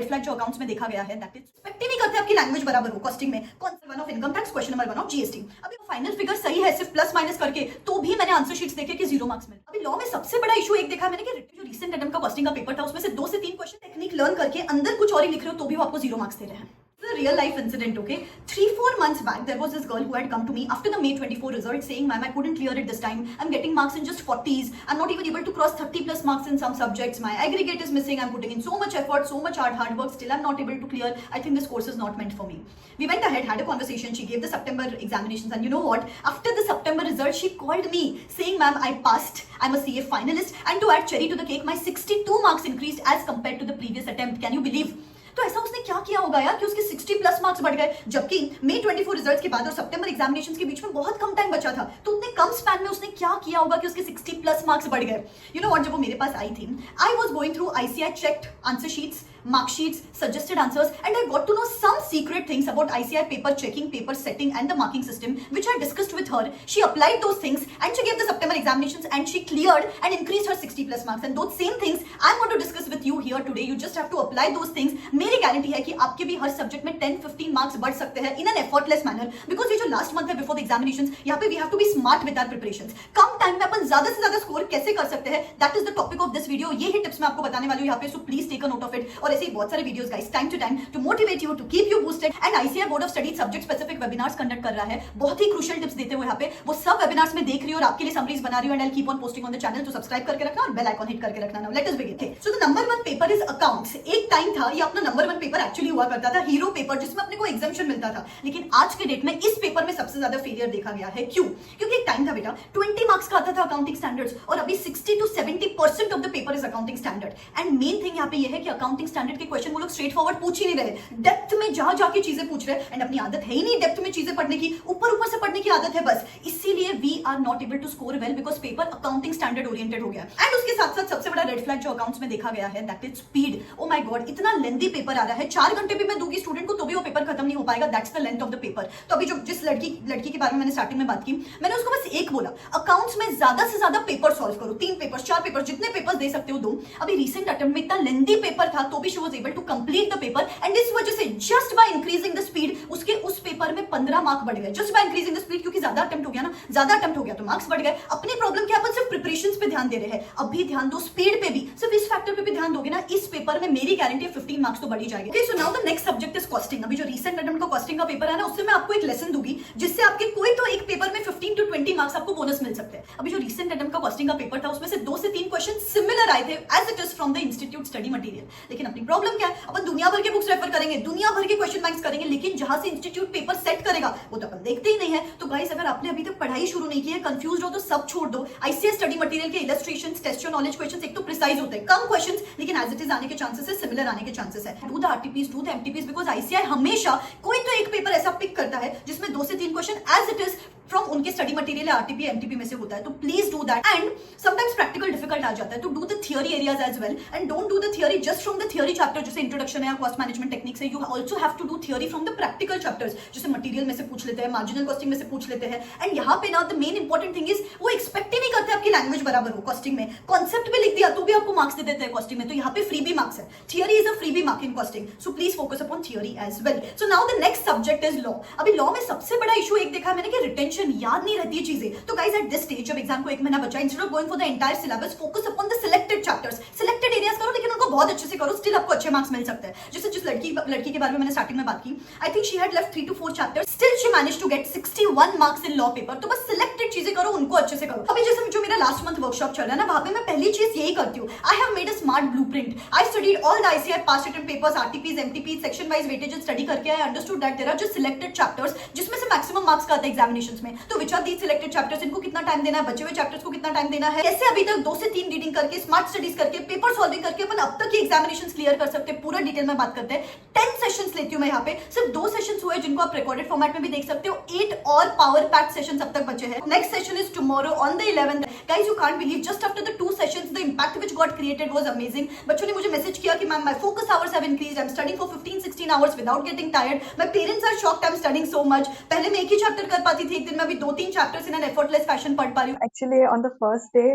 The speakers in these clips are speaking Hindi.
रेड फ्लैग जो अकाउंट्स में देखा गया है, दैट इज एक्सपेक्ट ही नहीं करते आपकी लैंग्वेज बराबर हो कॉस्टिंग में। Concept 1 of income tax, question number 1 of GST. अभी फाइनल फिगर सही है सिर्फ प्लस माइनस करके, तो भी मैंने आंसर शीट्स देखे कि 0 मार्क्स मिले। अभी लॉ में सबसे बड़ा इशू एक देखा मैंने कि जो रिसेंट अटेम्प्ट का कॉस्टिंग का पेपर था उसमें से 2 से 3 क्वेश्चन टेक्निक लर्न करके अंदर कुछ और ही लिख रहे हो तो भी वो आपको 0 मार्क्स दे रहे हैं। A real life incident, okay? 3-4 months back, there was this girl who had come to me after the May 24 results saying, "Ma'am, I couldn't clear it this time. I'm getting marks in just 40s. I'm not even able to cross 30 plus marks in some subjects. My aggregate is missing. I'm putting in so much effort, so much hard work. Still, I'm not able to clear. I think this course is not meant for me." We went ahead, had a conversation. She gave the September examinations, and you know what? After the September results, she called me saying, "Ma'am, I passed. I'm a CA finalist, and to add cherry to the cake, my 62 marks increased as compared to the previous attempt. Can you believe?" तो ऐसा उसने क्या किया होगा यार कि उसके 60 प्लस मार्क्स बढ़ गए, जबकि May 24 रिजल्ट्स के बाद और सितंबर एग्जामिनेशंस के बीच में बहुत कम टाइम बचा था। तो उतने कम स्पैन में उसने क्या किया होगा कि उसके 60 प्लस मार्क्स बढ़ गए। यू नो व्हाट, जब वो मेरे पास आई थी, I was going through ICI checked answer sheets, mark sheets, suggested answers, and I got to know some secret things about ICI paper checking, paper setting, and the marking system, which I discussed with her. She applied those things, and she gave the September examinations, and she cleared and increased her 60 plus marks. And those same things I'm going to discuss with you here today. You just have to apply those things. मेरी गारंटी है कि आपके भी हर सब्जेक्ट में 10-15 मार्क्स बढ़ सकते हैं in an effortless manner. Because ये जो लास्ट मंथ है बिफोर द एग्जामिनेशंस, यहाँ पे we have to be smart with our preparations. Come time में अपन ज्यादा से ज्यादा स्कोर कैसे कर सकते हैं, that is the topic of this video. ये ही टिप्स मैं आपको बताने वाली हूँ यहाँ पे, so please take a note of it. और ऐसे ही बहुत सारे videos guys, time to time, to motivate you, to keep you boosted. And ICI board of studies subject specific webinars conduct कर रहा है, बहुत ही क्रूशियल टिप्स देते हुए यहाँ पे। वो सब वेबिनार्स में देख रही हो और आपके लिए समरीज बना रही हूँ, and I keep on posting on the channel, तो सब्सक्राइब करके रखना और बेल आइकॉन हिट करके रखना। Now let us begin. So the number 1 paper is accounts. एक टाइम था ये अपना नंबर 1 पेपर एक्चुअली हुआ करता था, हीरो पेपर, जिसमें अपने को एग्जामिशन मिलता था। लेकिन आज के डेट में इस पेपर में सबसे ज्यादा फेलियर देखा गया है। क्यों? क्योंकि एक टाइम था बेटा 20 मार्क्स का आता था अकाउंटिंग स्टैंडर्ड्स, और अभी 60 to 70% of the paper is accounting standard. And main thing यहाँ पे ये है कि अकाउंटिंग स्टैंडर्ड के क्वेश्चन वो लोग स्ट्रेट फॉरवर्ड पूछ ही नहीं रहे, डेप्थ में जा जाके चीजें पूछ रहे हैं। एंड अपनी आदत है ही नहीं डेप्थ में चीजें पढ़ने की, ऊपर ऊपर से पढ़ने की आदत है बस। इसीलिए we are not able to score well, because paper accounting standard oriented हो गया। एंड उसके साथ साथ सबसे बड़ा रेड फ्लैग जो अकाउंट्स में देखा गया है, that is speed. Oh my God, इतना लेंथी पेपर आ रहा है, 4 घंटे भी मैं दूंगी स्टूडेंट को तो भी वो पेपर खत्म नहीं हो पाएगा। That's the length of the paper. तो अभी जो जिस लड़की के बारे में मैंने स्टार्टिंग में बात की, मैंने उसको बस एक बोला, अकाउंट्स में ज्यादा से ज्यादा पेपर सॉल्व करो, 3 पेपर 4 पेपर, जितने पेपर दे सकते हो दो। अभी रिसेंट अटेम्प्ट में इतना लेंथी पेपर था तो भी she was able to complete the paper, and इस वजह से just by increasing the speed उसके उस पेपर में 15 मार्क बढ़ गए, just by increasing the speed. क्योंकि ज्यादा अटेम्प्ट हो गया ना, ज्यादा अटेम्प्ट हो गया तो मार्क्स बढ़ गए। अपनी प्रॉब्लम क्या, अपन सिर्फ प्रिपरेशंस पे ध्यान दे रहे हैं, अभी ध्यान दो स्पीड पे भी, सिर्फ इस फैक्टर पे भी ध्यान दोगे ना, इस पेपर में मेरी गारंटी है 15 मार्क्स तो बढ़ी जाएगी। Okay, so now the next subject is costing. अभी जो रिसेंट अटेम्प्ट का कॉस्टिंग का पेपर है ना, उससे मैं आपको एक लेसन दूंगी जिससे आपके कोई तो एक पेपर में 15 to 20 मार्क्स आपको बोनस मिल सकते हैं। अभी जो रिसेंट अटेम्प्ट का कॉस्टिंग का पेपर था उसमें से 2 से 3 क्वेश्चन सिमिलर आए थे as it is from the institute study material. लेकिन अपनी प्रॉब्लम क्या है, अपन दुनिया भर के बुक्स रेफर करेंगे, दुनिया भर के क्वेश्चन बैंक्स करेंगे, लेकिन जहां से इंस्टीट्यूट पेपर सेट करेगा वो तो अपन देखते ही नहीं है। तो गाइस, अगर आपने अभी तक पढ़ाई शुरू नहीं की है, कंफ्यूज हो तो सब छोड़ दो। ICS स्टडी मटेरियल के illustrations, test your knowledge questions एक तो प्रिसाइज होते हैं, कम क्वेश्चंस, लेकिन एज इट इज आने के चांसेस है, सिमिलर आने के चांसेस है। Do the RTPs, do the MTPs, because ICI हमेशा कोई तो एक पेपर ऐसा पिक करता है जिसमें 2 से 3 question as it is from उनके स्टडी मटेरियल या RTP MTP में से होता है। तो please do that. And sometimes practical difficult आ जाता है, तो do the theory areas as well, and don't do the theory just from the theory chapter, जैसे इंट्रोडक्शन है या कॉस्ट मैनेजमेंट टेक्निक्स है। You also have to do theory from the practical chapters, जैसे मटेरियल में से पूछ लेते हैं, मार्जिनल कॉस्टिंग में से पूछ लेते हैं। एंड यहाँ पे ना the main important thing is वो एक्सपेक्ट ही नहीं करते आपकी लैंग्वेज बराबर हो कॉस्टिंग में। कॉन्सेप्ट भी लिख दिया तो भी आपको मार्क्स दे देते हैं कॉस्टिंग में, तो यहाँ पे फ्री भी मार्क्स है। थियरी इज अ फ्री भी mark in costing, so please focus upon theory as well. So now the next subject is law. अभी लॉ में सबसे बड़ा इशू एक देखा मैंने कि रिटेंशन, याद नहीं रहती है चीजें। तो गाइस, एट दिस स्टेज जब एग्जाम को 1 महीना बचा, instead of going for the entire syllabus, focus upon the selected chapters, selected areas करो, लेकिन उनको बहुत अच्छे से करो, स्टिल आपको अच्छे मार्क्स मिल सकते हैं। जैसे जिस लड़की के बारे में मैंने स्टार्टिंग में बात की, I think she had left 3 to 4 chapters, still she managed to get 61 marks in law paper. तो बस सिलेक्टेड चीजें करो, उनको अच्छे से करो। अभी जैसे जो मेरा लास्ट मंथ वर्कशॉप चल रहा है ना, वहां पे मैं पहली चीज यही करती हूँ, I have made a smart blueprint. I studied all the ICI past attempt papers, RTPs, MTPs, section wise weightages study करके I understood that there are just selected chapters जिसमें से मैक्सिमम मार्क्स का आता है एग्जामिनेशंस में। तो which are these selected chapters, इनको कितना टाइम देना है, बचे हुए चैप्टर्स को कितना टाइम देना है, कैसे अभी तक 2 से 3 रीडिंग करके, स्मार्ट स्टडीज करके, पेपर सॉल्विंग करके अपन अब तक की एग्जामिनेशंस क्लियर कर सकते हैं। पूरा डिटेल में बात करते हैं। 10 सेशंस लेती हूं मैं यहाँ पे, सिर्फ 2 सेशंस हुए जिनको आप रिकॉर्डेड फॉर्मेट में भी देख सकते हो, 8 और पावर पैक सेशंस अब तक बचे हैं। Next session is tomorrow on the 11th। Guys, you can't believe, just after the 2 sessions the impact which got created was amazing. बच्चों ने मुझे मैसेज किया कि ma'am my focus hours have increased, I am studying for 15-16 hours without getting tired, my parents are shocked, I am studying so much. पहले मैं एक ही चैप्टर कर पाती थी एक दिन में, अभी 2-3 chapters in an effortless fashion पढ़ पा रही हूं। Actually, on the first day,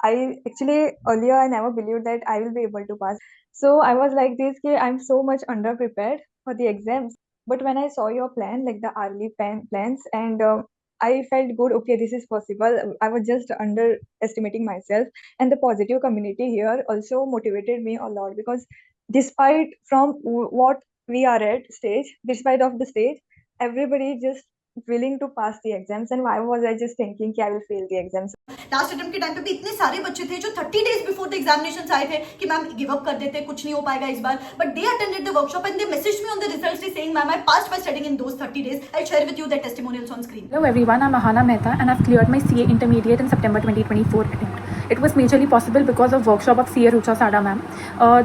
I never believed that I will be able to pass. So I was like this, कि I'm so much under prepared for the exams. But when I saw your plan, like the hourly plans, and I felt good. Okay, this is possible. I was just underestimating myself, and the positive community here also motivated me a lot, because despite from what we are at stage, despite of the stage, everybody just willing to pass the exams, and why was I just thinking कि I will fail the exams? Last attempt के टाइम पे भी इतने सारे बच्चे थे जो 30 डेज बिफोर द एग्जामिनेशन आए थे कि मैम गिव अप कर देते, कुछ नहीं हो पाएगा इस बार, but they attended the workshop and they messaged me on the results saying ma'am I passed by studying in those 30 days. I'll share with you the testimonials on screen. Hello everyone, I'm Ahana Mehta and I've cleared my CA Intermediate in September 2024 attempt. It was majorly possible because of workshop of CA Rucha Sada ma'am.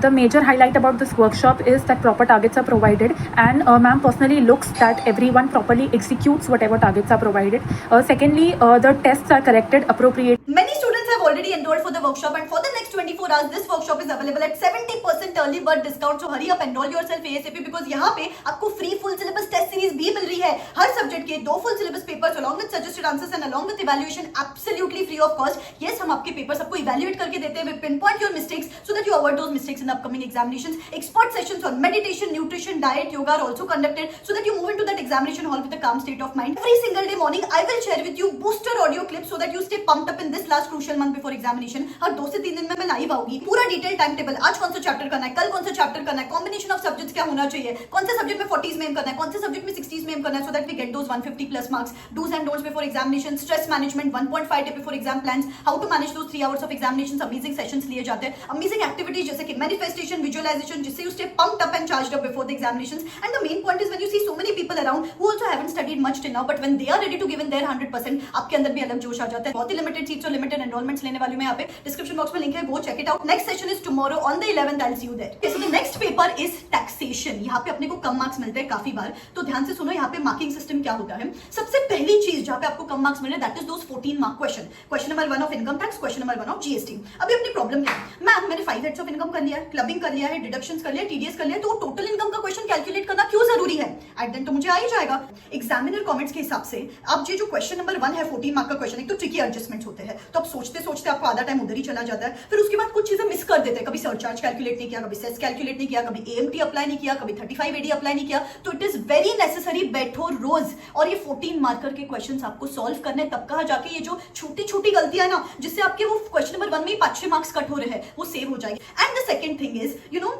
The major highlight about this workshop is that proper targets are provided, and ma'am personally looks that everyone properly executes whatever targets are provided. Secondly, the tests are corrected appropriately. Many students have already enrolled for the workshop, and for the next 24 hours this workshop is available at 70% early bird discount. So hurry up, enroll yourself ASAP, because यहाँ पे आपको free full syllabus test series भी मिल रही है हर सब्जेक्ट के 2 full syllabus papers along with suggested answers and along with evaluation absolutely free of cost. Yes, हम आपके papers आपको evaluate करके देते हैं. We pinpoint your mistakes so that you avoid those mistakes in the upcoming examinations. Expert sessions on meditation, nutrition, diet, yoga are also conducted so that you move into that examination hall with a calm state of mind. Every single day morning I will share with you booster audio clips so that you stay pumped up in this last crucial month before examination. हर 2 से 3 दिन में मैं लाइव आऊंगी, पूरा डिटेल टाइम टेबल, आज कौन सा चैप्टर करना है, कल कौन सा चैप्टर करना है, कॉम्बिनेशन ऑफ सब्जेक्ट्स क्या होना चाहिए, कौन से सब्जेक्ट में 40s में एम करना है, कौन से सब्जेक्ट में 60s में एम करना है, so that we get those 150 plus marks. Do's and don'ts before examination, stress management, 1.5 day before exam plans, how to manage those 3 hours of examinations, amazing sessions लिए जाते हैं, amazing activities जैसे कि manifestation, visualization, जिससे you stay pumped up and charged up before the examinations. And the main point is when you see so many people around who also haven't studied much till now, but when they are ready to give in their 100%, आपके अंदर भी अलग जोश आ जाता है. बहुत ही limited seats और limited enrollments लेने वाली हूं मैं यहाँ पे. Description box में link है, go check it out. Next session is tomorrow on the 11th. I'll see you there. Okay, so the next paper is taxation. यहाँ पे अपने को कम मार्क्स मिलते हैं काफी बार, तो ध्यान से सुनो यहाँ पे मार्किंग सिस्टम क्या होता है. सबसे पहली चीज जहाँ पे आपको कम मार्क्स मिले that is those 14 mark question. Question number 1 of income tax, question number 1 of GST. अभी अपनी प्रॉब्लम क्या है, मैम मैंने 5 हेड्स ऑफ इनकम कर लिया है, क्लबिंग कर लिया है, डिडक्शंस कर लिया है, टीडीएस कर लिया है, तो टोटल इनकम का क्वेश्चन कैलकुलेट करना क्यों जरूरी है. एट देन तो मुझे आ ही जाएगा. एग्जामिनर कमेंट्स के हिसाब से अब ये जो क्वेश्चन नंबर 1 है 14 मार्क का क्वेश्चन, एक तो ट्रिकी एडजस्टमेंट्स होते हैं, तो अब सोचते सोचते आपको आधा टाइम उधर ही चला जाता है. फिर उसके बाद कुछ चीजें मिस कर देते हैं, कभी सरचार्ज कैलकुलेट नहीं किया, कभी सेस कैलकुलेट नहीं किया, कभी एएमटी अप्लाई नहीं किया, कभी 35 एडी अप्लाई नहीं किया. तो इट इज वेरी नेसेसरी बैठो रोज और ये 14 मार्कर के क्वेश्चंस आपको सॉल्व करने, तब कहा जाके ये जो छोटी छोटी गलतियां ना जिससे आपके वो क्वेश्चन नंबर 1 में ही 5-6 मार्क्स कट हो रहे हैं वो सेव हो जाएगी. And the second thing is you know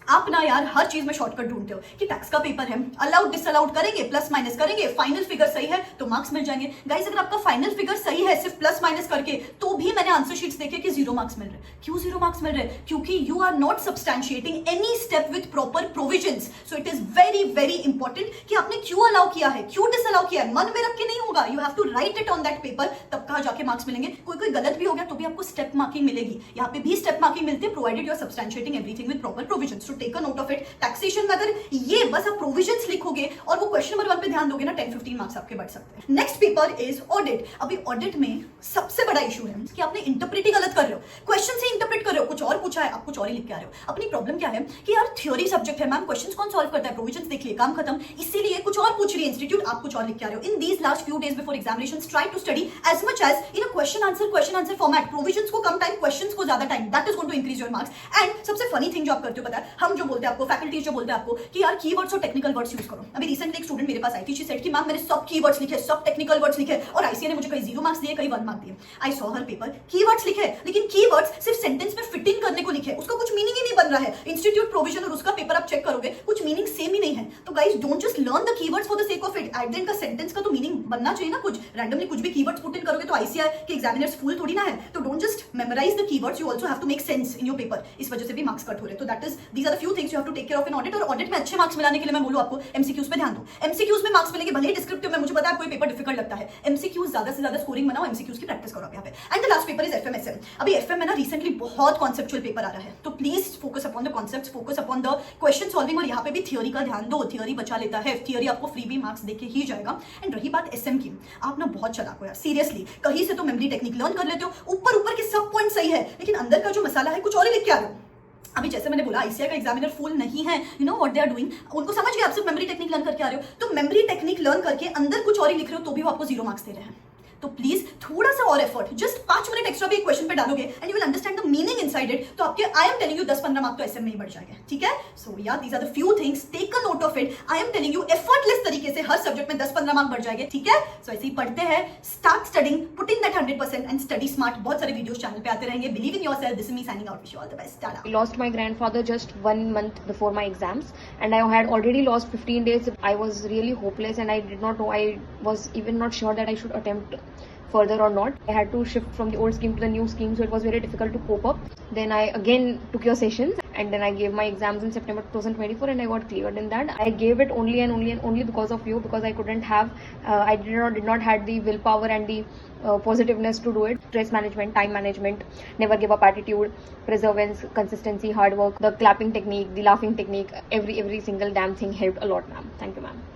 आप ना यार हर चीज में शॉर्टकट ढूंढते हो कि टैक्स का पेपर है, अलाउड डिसअलाउड करेंगे, प्लस माइनस करेंगे, फाइनल फिगर सही है तो मार्क्स मिल जाएंगे. गाइस अगर आपका फाइनल फिगर सही है सिर्फ प्लस माइनस करके, तो भी मैंने आंसर शीट्स देखे कि 0 मार्क्स मिल रहे. क्यों 0 मार्क्स मिल रहे? क्योंकि you are not substantiating any step with proper provisions. So it is very very important कि आपने क्यों अलाउ किया है, क्यों डिसअलाउ किया है, मन में रख के नहीं होगा. You have to write it on that paper, तब कहा जाके मार्क्स मिलेंगे. कोई गलत भी हो गया तो भी आपको स्टेप मार्किंग मिलेगी. यहाँ पे भी स्टेप मार्किंग मिलती है provided you are substantiating everything with proper provisions. So take a note of it. Taxation में अगर ये बस आप प्रोविजंस लिखोगे और वो क्वेश्चन नंबर 1 पे ध्यान दोगे ना, 10-15 मार्क्स आपके बढ़ सकते हैं. Next paper is audit. अभी ऑडिट में सबसे बड़ा इशू है कि आपने इंटरप्रेट ही गलत कर रहे हो, क्वेश्चन से इंटरप्रेट कर रहे हो, कुछ और पूछा है आप कुछ और ही लिख के आ रहे हो. अपनी प्रॉब्लम क्या है कि यार थ्योरी सब्जेक्ट है मैम, क्वेश्चंस कौन सॉल्व करता है, प्रोविजंस देख लिए काम खत्म. इसीलिए कुछ और पूछ रही है इंस्टीट्यूट, आप कुछ और लिख के आ रहे हो. In these last few days before examinations try to study as much as in a question answer format. Provisions को कम टाइम, क्वेश्चंस को ज्यादा time, that is going to increase your marks. And सबसे फनी थिंग जो आप करते हो पता है, हम जो बोलते हैं आपको, फैकल्टीज जो बोलते हैं आपको कि यार कीवर्ड्स और टेक्निकल वर्ड्स यूज करो. अभी रिसेंटली एक स्टूडेंट मेरे पास आई थी, शी सेड कि मैम मैंने सब कीवर्ड्स लिखे, सब टेक्निकल वर्ड्स लिखे और आईसीए ने मुझे कहीं 0 मार्क्स दिए, कहीं 1 मार्क दिए. I saw her paper, keywords लिखे लेकिन कीवर्ड्स सिर्फ सेंटेंस में फिट इन करने को लिखे, उसका कुछ मीनिंग ही नहीं बन रहा है. इंस्टीट्यूट प्रोविजन और उसका पेपर आप चेक करोगे, कुछ मीनिंग सेम ही नहीं है. तो guys don't just learn the keywords for the sake of it. At the end का सेंटेंस का तो मीनिंग बनना चाहिए ना. कुछ रैंडमली कुछ भी कीवर्ड्स पुट इन करोगे तो आईसीआई के एग्जामिनर्स फूल थोड़ी ना है. तो don't just memorise the keywords, you also have to make sense in your paper. इस वजह से भी मार्क्स कट हो रहे. तो that is these are the few things you have to take care of in audit. और ऑडिट में अच्छे मार्क्स मिलाने के लिए मैं बोलूं आपको एमसीक्यूज पे ध्यान दो. एमसीक्यूज में मार्क्स मिलेंगे, भले ही डिस्क्रिप्टिव में मुझे पता है आपको ये पेपर डिफिकल्ट लगता है. एमसीक्यूज ज्यादा से ज्यादा स्कोरिंग बनाओ, एमसीक्यूज की प्रैक्टिस करो आप यहाँ पे. And the last paper is FMSM. अभी एफएम में ना रिसेंटली बहुत कॉन्सेप्चुअल पेपर आ रहा है, तो please focus upon the concepts, focus upon the question solving. और यहाँ पे भी थियोरी का ध्यान दो, थियोरी बचा लेता है. थियोरी आपको फ्री भी मार्क्स देके ही जाएगा. एंड रही बात एसएम की, आप ना बहुत चलाक हो यार, सीरियसली. कहीं से तो मेमोरी टेक्निक लर्न कर लेते हो, ऊपर के सब पॉइंट सही है, लेकिन अंदर का जो मसाला है कुछ और ही लिख के आ रहे हो. अभी जैसे मैंने बोला आईसीआई का एग्जामिनर फूल नहीं है, you know what they are doing. उनको समझ गया आप सिर्फ मेमोरी टेक्निक लर्न करके आ रहे हो, तो मेमोरी टेक्निक लर्न करके अंदर कुछ और ही लिख रहे हो तो भी वो आपको 0 मार्क्स दे रहे हैं. तो प्लीज थोड़ा सा और एफर्ट, जस्ट 5 मिनट एक्स्ट्रा भी एक क्वेश्चन पे डालोगे and you will understand the meaning inside it, तो आपके आई एम टेलिंग यू 10-15 मार्क तो ऐसे में ही बढ़ जाएंगे, ठीक है? So yeah these are the few things, take a note of it. I am telling you effortless तरीके से हर सब्जेक्ट में 10-15 मार्क बढ़ जाएंगे, ठीक है? सो ऐसे ही पढ़ते हैं, start studying, put in that 100% and study smart. बहुत सारे वीडियोस चैनल पे आते रहेंगे। Believe in yourself. This is me signing out. Wish you all the best. Tata. I lost my grandfather just 1 month before my exams, and I had already lost 15 days. I was really hopeless, and I did not know. I was even not sure that I should attempt further or not. I had to shift from the old scheme to the new scheme, so it was very difficult to cope up. Then I again took your sessions, and then I gave my exams in September 2024, and I got cleared in that. I gave it only and only and only because of you, because I couldn't have, I did not had the willpower and the positiveness to do it. Stress management, time management, never give up attitude, perseverance, consistency, hard work, the clapping technique, the laughing technique, every single damn thing helped a lot, ma'am. Thank you, ma'am.